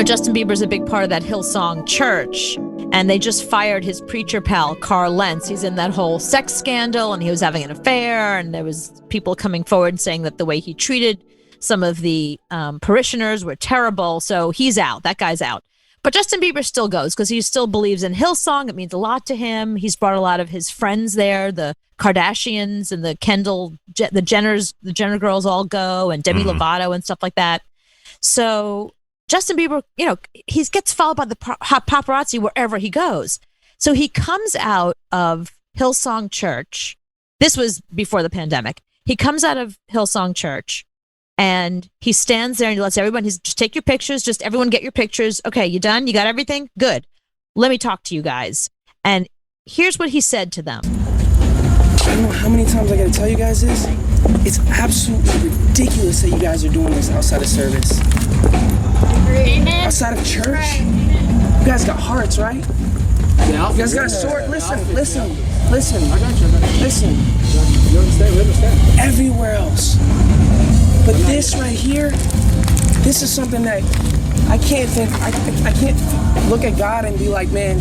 Justin Bieber's a big part of that Hillsong church, and they just fired his preacher pal, Carl Lentz. He's in that whole sex scandal, and he was having an affair, and there was people coming forward saying that the way he treated some of the parishioners were terrible. So he's out. That guy's out. But Justin Bieber still goes because he still believes in Hillsong. It means a lot to him. He's brought a lot of his friends there. The Kardashians and the the Jenner girls all go, and Demi Lovato and stuff like that. So Justin Bieber, he gets followed by the paparazzi wherever he goes. So he comes out of Hillsong Church. This was before the pandemic. He comes out of Hillsong Church and he stands there and he lets everyone, just take your pictures. Just everyone get your pictures. Okay, you done? You got everything? Good. Let me talk to you guys. And here's what he said to them. I don't know how many times I gotta tell you guys this. It's absolutely ridiculous that you guys are doing this outside of service. Amen. Outside of church. You guys got hearts, right? Yeah, you guys got a sword. Listen. I got you. Listen. You understand? We understand. Everywhere else. But this right here, this is something that I can't think, I can't look at God and be like, man,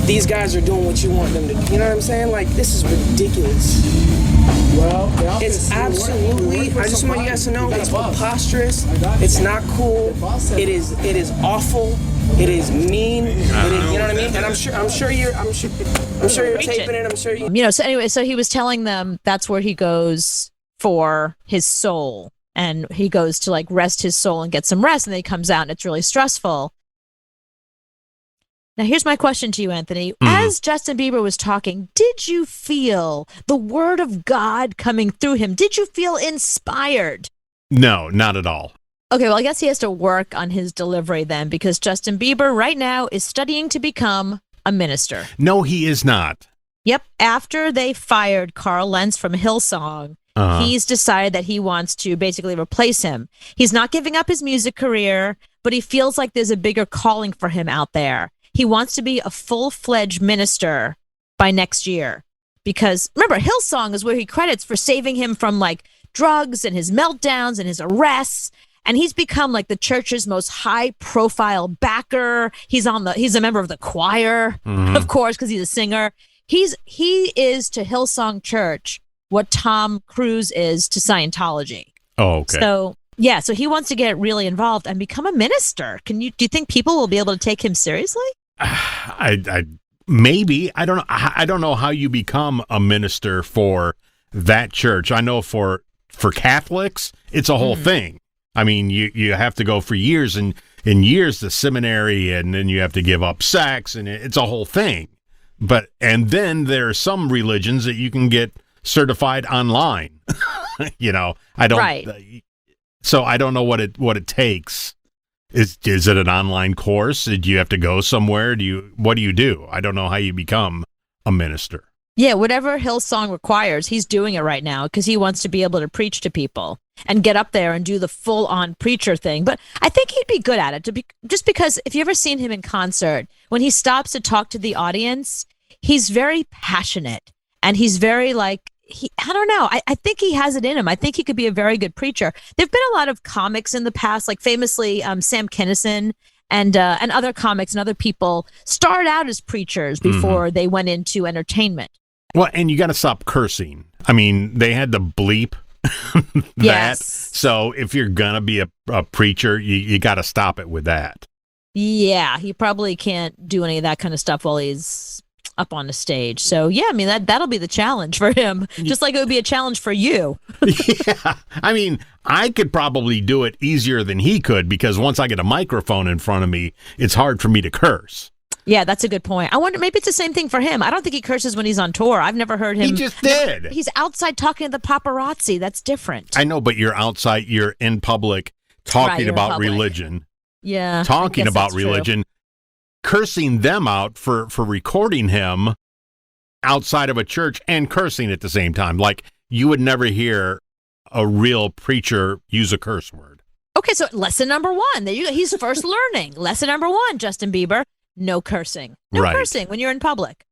these guys are doing what you want them to do. You know what I'm saying? Like, this is ridiculous. Well, it's absolutely, I just want you guys to know, it's preposterous. It's not cool. It is awful. It is mean. It is, you know what I mean? And I'm sure you're taping it. I'm sure you. So anyway, so he was telling them that's where he goes for his soul. And he goes to rest his soul and get some rest. And then he comes out and it's really stressful. Now, here's my question to you, Anthony. As Justin Bieber was talking, did you feel the word of God coming through him? Did you feel inspired? No, not at all. Okay, well, I guess he has to work on his delivery then, because Justin Bieber right now is studying to become a minister. No, he is not. Yep. After they fired Carl Lentz from Hillsong, he's decided that he wants to basically replace him. He's not giving up his music career, but he feels like there's a bigger calling for him out there. He wants to be a full-fledged minister by next year. Because, remember, Hillsong is where he credits for saving him from, drugs and his meltdowns and his arrests. And he's become, the church's most high-profile backer. He's a member of the choir, of course, because he's a singer. He is to Hillsong Church what Tom Cruise is to Scientology. Oh, okay. So he wants to get really involved and become a minister. Do you think people will be able to take him seriously? Maybe. I don't know. I don't know how you become a minister for that church. I know for Catholics, it's a whole thing. I mean, you have to go for years and years to seminary, and then you have to give up sex, and it's a whole thing. And then there are some religions that you can get certified online. I don't. Right. So I don't know what it takes. Is it an online course? Do you have to go somewhere? What do you do? I don't know how you become a minister. Yeah, whatever Hillsong requires, he's doing it right now because he wants to be able to preach to people and get up there and do the full-on preacher thing. But I think he'd be good at it, just because if you've ever seen him in concert, when he stops to talk to the audience, he's very passionate and he's very I don't know. I think he has it in him. I think he could be a very good preacher. There've been a lot of comics in the past, famously Sam Kinison and other comics and other people started out as preachers before they went into entertainment. Well, and you got to stop cursing. I mean, they had to bleep that. Yes. So if you're gonna be a preacher, you got to stop it with that. Yeah, he probably can't do any of that kind of stuff while he's up on the stage. So yeah, I mean that'll be the challenge for him, just like it would be a challenge for you. Yeah, I mean I could probably do it easier than he could, because once I get a microphone in front of me, it's hard for me to curse. Yeah, that's a good point. I wonder, maybe it's the same thing for him. I don't think he curses when he's on tour. I've never heard him. He just did. He's outside talking to the paparazzi. That's different. I know, but you're outside, you're in public talking about public. religion. Yeah. Talking about religion. Cursing them out for recording him outside of a church and cursing at the same time. You would never hear a real preacher use a curse word. Okay, so lesson number one. There you go. He's first learning. Lesson number one, Justin Bieber. No cursing. No cursing when you're in public.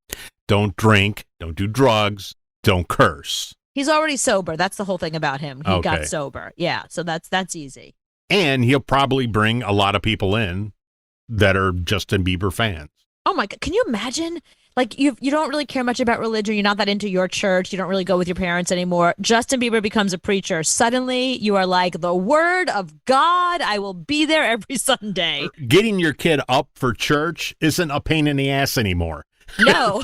Don't drink. Don't do drugs. Don't curse. He's already sober. That's the whole thing about him. He got sober. Yeah, so that's easy. And he'll probably bring a lot of people in that are Justin Bieber fans. Oh my God. Can you imagine? Like you don't really care much about religion. You're not that into your church. You don't really go with your parents anymore. Justin Bieber becomes a preacher. Suddenly you are like, the word of God. I will be there every Sunday. Getting your kid up for church isn't a pain in the ass anymore. No.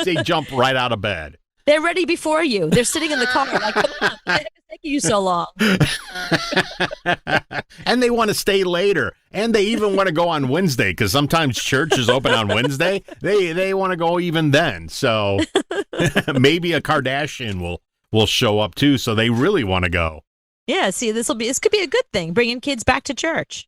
They jump right out of bed. They're ready before you. They're sitting in the car like, come on, it's taking you so long. And they want to stay later. And they even want to go on Wednesday because sometimes church is open on Wednesday. They want to go even then. So maybe a Kardashian will show up too. So they really want to go. Yeah, see, this could be a good thing, bringing kids back to church.